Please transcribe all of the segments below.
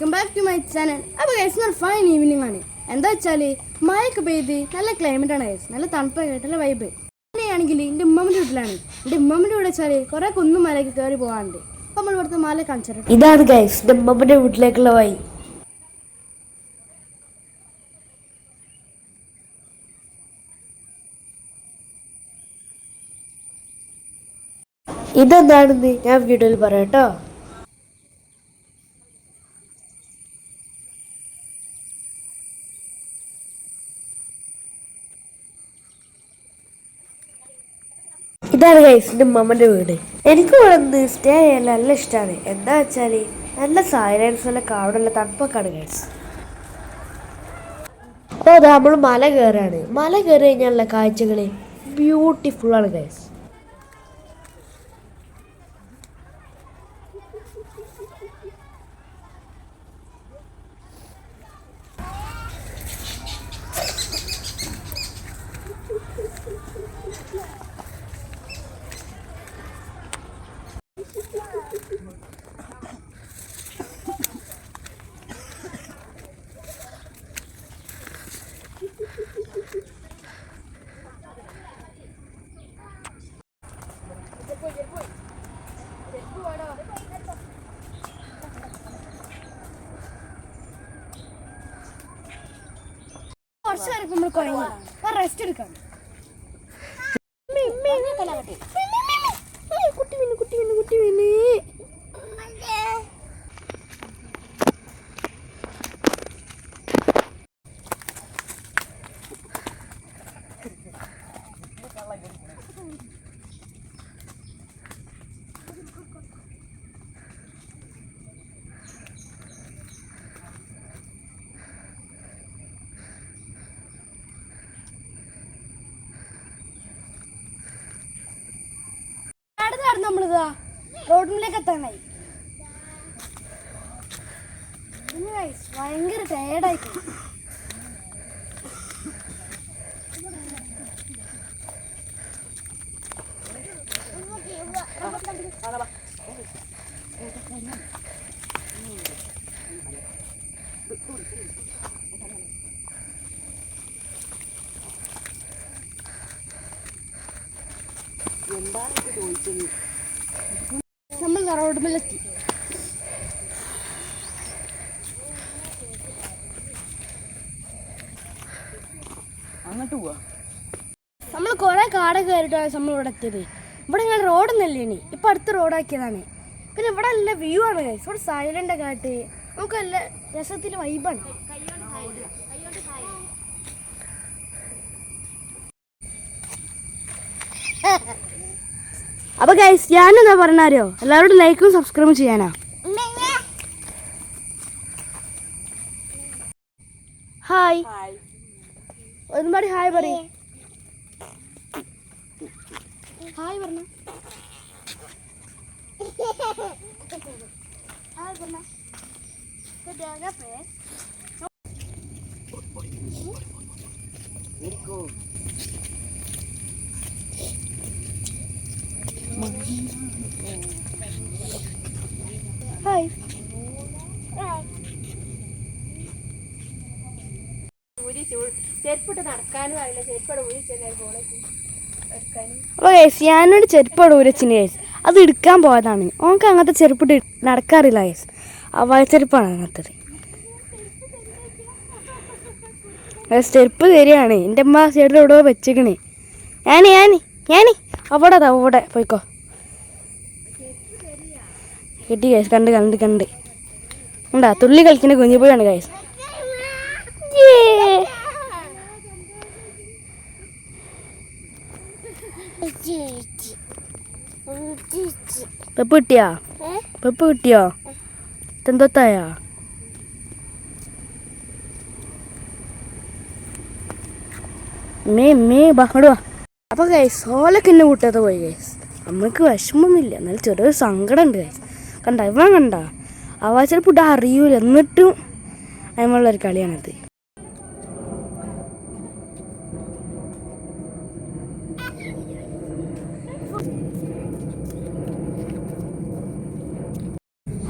Welcome back to my channel. അപ്പോൾ guys ഒരു fine evening ആണ്. എന്താ വെച്ചാൽ മഴയൊക്കെ പെയ്ത് നല്ല ക്ലൈമറ്റ് ആണ് ഗൈസ്, നല്ല തണുപ്പൊക്കെ നല്ല വൈബ്. അങ്ങനെയാണെങ്കിൽ എൻ്റെ ഉമ്മമ്മൻ്റെ വീട്ടിലാണ്. എൻ്റെ ഉമ്മമ്മൻ്റെ വീട് വെച്ചാൽ കുറേ കുന്നും മലയൊക്കെ കയറി പോകാറുണ്ട്. അപ്പോൾ നമ്മൾ ഇവിടുത്തെ മല കാണിച്ചു. ഇതാണ് ഗൈസ് എൻ്റെ ഉമ്മമ്മൻ്റെ വീട്ടിലേക്കുള്ള വഴി. ഇതെന്താണെന്ന് ഞാൻ വീഡിയോയിൽ പറയാം കേട്ടോ. ഇതാണ് ഗൈസ് എൻ്റെ ഉമ്മമ്മൻ്റെ വീട്. എനിക്ക് ഇവിടെ നിന്ന് സ്റ്റേ ചെയ്യാൻ നല്ല ഇഷ്ടമാണ്. എന്താ വെച്ചാൽ നല്ല സൈലൻസ്, നല്ല കാടുള്ള തണുപ്പൊക്കെയാണ് ഗൈസ്. അപ്പോൾ അത് നമ്മൾ മല കയറാണ്. മല കയറി കഴിഞ്ഞാലുള്ള കാഴ്ചകൾ ബ്യൂട്ടിഫുള്ളാണ് ഗൈസ്. കുറച്ച് നേരം നമ്മൾ കുഴങ്ങി റെസ്റ്റ് എടുക്കാം. കുട്ടി നമ്മളിതാ റോഡിലേക്ക് എത്താനായി. ഭയങ്കര ടയേർഡായി. നമ്മൾ റോഡുമെത്തി. അങ്ങോട്ട് പോവാ. നമ്മൾ കുറെ കാടൊക്കെ കയറിയിട്ടാണ് നമ്മൾ ഇവിടെ എത്തിയത്. ഇവിടെ ഇങ്ങനെ റോഡൊന്നല്ലേ, ഇപ്പൊ അടുത്ത് റോഡാക്കിയതാണ്. പിന്നെ ഇവിടെ നല്ല വ്യൂ ആണ് ഗൈസ്. ഇവിടെ സൈലന്റ് ഒക്കെ ആയിട്ട് നമുക്ക് നല്ല രസത്തിൽ വൈബാണ്. അപ്പൊ ഗൈസ് ഞാനെന്താ പറഞ്ഞാരോ, എല്ലാവരോടും ലൈക്കും സബ്സ്ക്രൈബും ചെയ്യാനാ. ഹായ്, ഒരുപാട് ഹായ് പറ. ഹായ് പറഞ്ഞ ഹായ്. അപ്പോൾ ഗൈസ് ഞാനോട് ചെരുപ്പോട് ഊരച്ചിന് ഗൈസ്, അത് എടുക്കാൻ പോയതാണ്. ഓൾക്ക് അങ്ങനത്തെ ചെരുപ്പിട്ട് നടക്കാറില്ല ഗൈസ്. ചെരുപ്പാണ് അങ്ങനത്തത്. ചെരുപ്പ് തരികയാണ്. എൻ്റെ അമ്മ ചേട്ടൻ എവിടെ വെച്ചേക്കണേ. ഞാൻ അവിടെ പോയിക്കോ. കിട്ടി ഗൈസ്. കണ്ട് ഉണ്ടാ തുള്ളി കളിക്കുന്ന കുഞ്ഞിപ്പോഴാണ് ഗൈസ്. പെപ്പ് കിട്ടിയോ തെന്തോത്തായാ? ബഹടുവാ. അപ്പോൾ ഗൈസ് ഓലൊക്കെ എന്നെ കൂട്ടാതെ പോയി ഗൈസ്. നമ്മൾക്ക് വിഷമമൊന്നുമില്ല, എന്നാലും ചെറിയൊരു സങ്കടം ഉണ്ട് ഗൈസ്. കണ്ട ചിലപ്പോൾ ഇടാൻ അറിയൂല, എന്നിട്ടും അതിനുള്ളൊരു കളിയാണത്.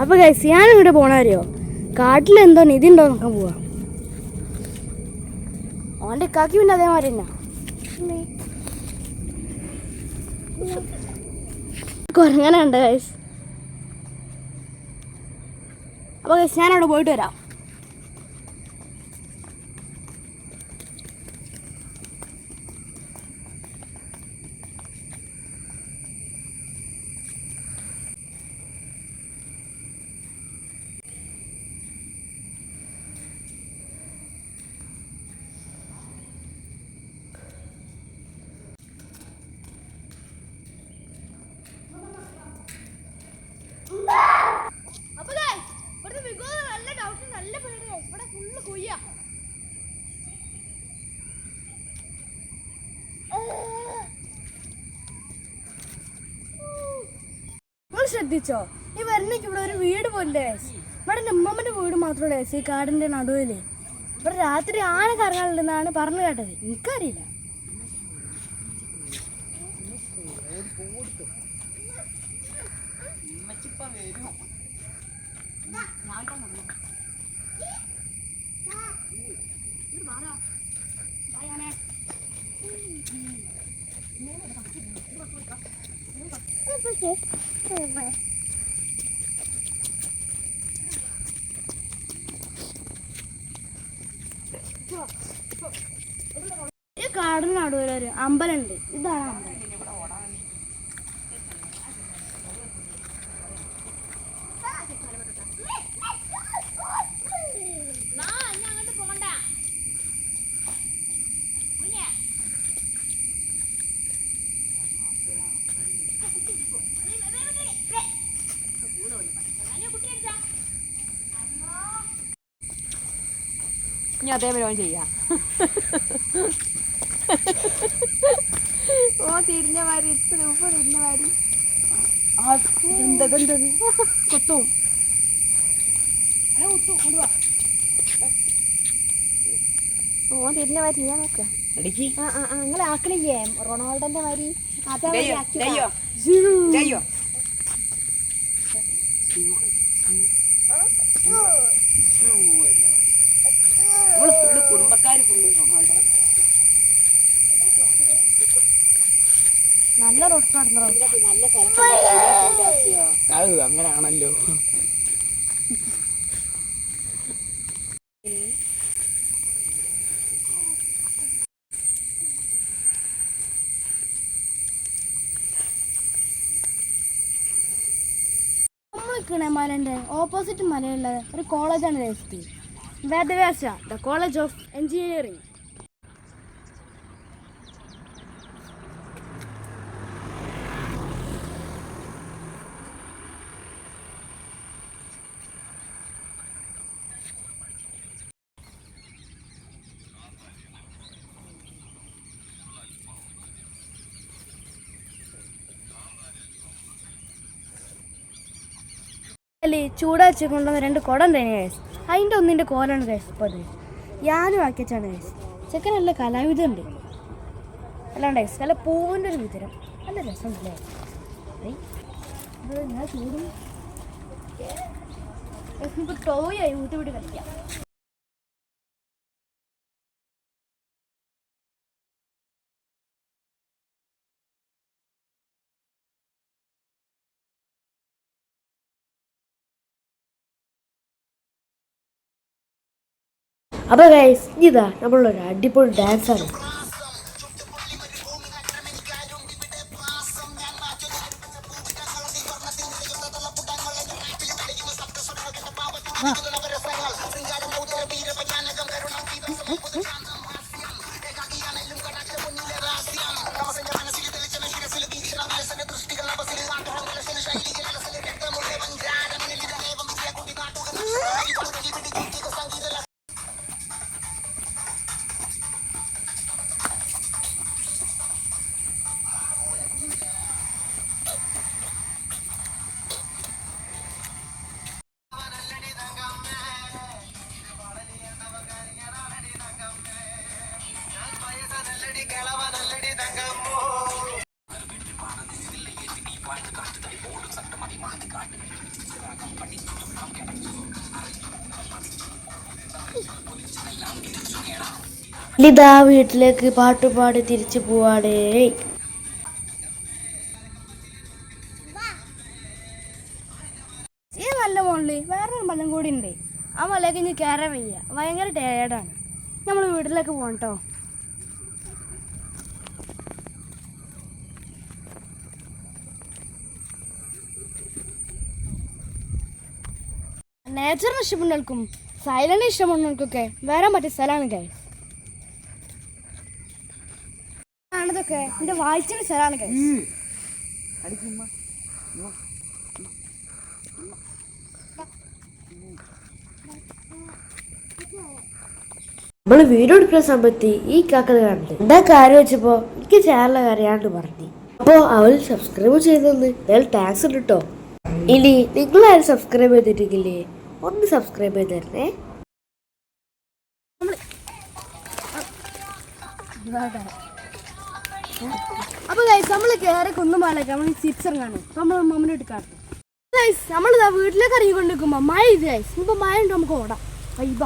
അപ്പോൾ ഗൈസ് ഞാനിവിടെ പോകണ അറിയോ, കാട്ടിലെന്തോ നിധി ഉണ്ടോ നോക്കാൻ പോവാ. ഓൻ്റെ ഇക്കാക്കി പിന്നെ അതേമാതിരി തന്നെ കുരങ്ങനുണ്ട് ഗൈസ്. അപ്പോൾ ഗൈസ് ഞാനവിടെ പോയിട്ട് വരാം. ശ്രദ്ധിച്ചോ, ഈ വരുന്നേക്ക് ഇവിടെ ഒരു വീട് പോലെ ഇവിടെ എൻ്റെ ഉമ്മമ്മൻ്റെ വീട് മാത്രമേ ഈ കാടിൻ്റെ നടുവിൽ. ഇവിടെ രാത്രി ആന കറങ്ങാനുണ്ടെന്നാണ് പറഞ്ഞു കേട്ടത്. എനിക്കറിയില്ല. ഈ കാടിന് നടുവിലൊരു അമ്പലമുണ്ട്. ഇതാണ് അമ്പലം. ഇനി അതേപോലെ ഓൻ ചെയ്യാം. ഓ തിരിഞ്ഞ മാതിരി ഇത്ര ഉപ്പ് തിരിഞ്ഞ മാതിരി കുത്തും. ഓ തിരിഞ്ഞ മാതിരി ചെയ്യാൻ നോക്ക. നിങ്ങൾ ആക്കണില്ലേ റൊണാൾഡോന്റെ മാതിരി? കുടുംബക്കാര് ഫുള്ള് റൊണാൾഡോ. നല്ല റോഡ് നല്ല സ്ഥലം അങ്ങനെയാണല്ലോ. മലന്റെ ഓപ്പോസിറ്റ് മലയുള്ള ഒരു കോളേജാണ് Vedavyasa, the college of engineering. ചൂടാച്ച് കൊണ്ടുവന്ന 2 കുടം തന്നെ കേസ്. അതിൻ്റെ ഒന്നിൻ്റെ കോലാണ് കേസ്. ഇപ്പോൾ അത് ഞാനും ആക്കിച്ചാണ് കേസ്. ചെക്കൻ നല്ല കലാവിധം ഉണ്ട്. അല്ലാണ്ട് കേസ് നല്ല പൂവിൻ്റെ ഒരു വിതരം നല്ല രസമുണ്ടല്ലേ. ഞാൻ ചൂടും ഇപ്പോൾ ടോയായി ഊട്ടി വിട്ട് കളിക്കാം. അപ്പോൾ ഗൈസ് ഇതാ നമ്മളൊരു അടിപൊളി ഡാൻസാണ്. ഇതാ വീട്ടിലേക്ക് പാട്ടുപാടി തിരിച്ചു പോവാണേ. ഈ നല്ല മുകളിൽ വേറൊരു മലം കൂടി ഉണ്ട്. ആ മലയൊക്കെ ഇനി കയറാൻ വയ്യ, ഭയങ്കര ടയേർഡാണ്. നമ്മൾ വീട്ടിലേക്ക് പോകണം കേട്ടോ. നേച്ചറിന് ഇഷ്ടപ്പെടുന്നവർക്കും സൈലന്റ് ഇഷ്ടപ്പെടുന്നവർക്കൊക്കെ വരാൻ പറ്റിയ സ്ഥലമാണ് ഗൈസ്. ആണതൊക്കെ എൻ്റെ വായിച്ചിട്ട് സ്ഥലമാണ് ഗൈസ്. നമ്മള് വീഡിയോ എടുക്കുന്ന സമയത്ത് ഈ കാക്കത് കണ്ടു. എന്താ കാര്യം വെച്ചപ്പോ എനിക്ക് ചാനൽ അറിയാണ്ട് പറഞ്ഞു. അപ്പോ അവൾ സബ്സ്ക്രൈബ് ചെയ്തെന്ന് ഞാൻ താങ്ക്സ് ഉണ്ട് കേട്ടോ. ഇനി നിങ്ങളാരും സബ്സ്ക്രൈബ് ചെയ്തിട്ടില്ലേ, ഒന്ന് സബ്സ്ക്രൈബ് ചെയ്ത് തരണേ. അപ്പൊ ഗൈസ് നമ്മൾ കയറി കുന്നുമാലൊക്കെ നമ്മൾ തിരിച്ചിറങ്ങാണ്. അപ്പൊ നമ്മൾ മമ്മനെ എടുക്കാറ് ഗൈസ്. നമ്മളിതാ വീട്ടിലേക്ക് ഇറങ്ങിക്കൊണ്ടിരിക്കുമ്പോ മഴ ഇത് ഗൈസ്. ഇപ്പൊ മഴ ഉണ്ട്, നമുക്ക് ഓടാം. വൈബ.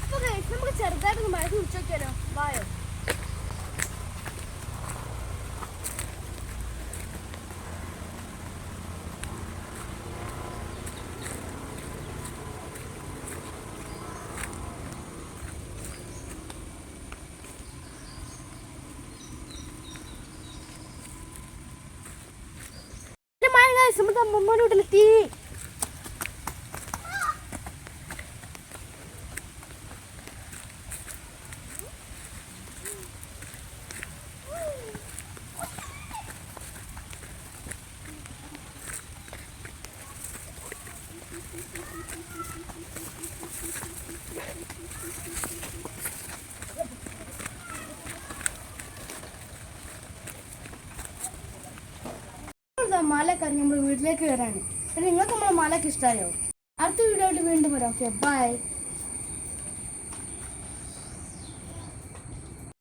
അപ്പൊ ഗൈസ് നമുക്ക് ചെറുതായിട്ടൊന്ന് മഴ കുടിച്ചു നോക്കിയാലോ. വായോ. നമ്മുടെ അമ്മമ്മയുടെ വീട്ടിലെത്തി. മല കറങ്ങി നമ്മൾ വീട്ടിലേക്ക് കയറാണ്. നിങ്ങൾക്ക് നമ്മളെ മലക്ക് ഇഷ്ടമായോ? അടുത്ത വീഡിയോ ആയിട്ട് വീണ്ടും വരാം. Okay, by.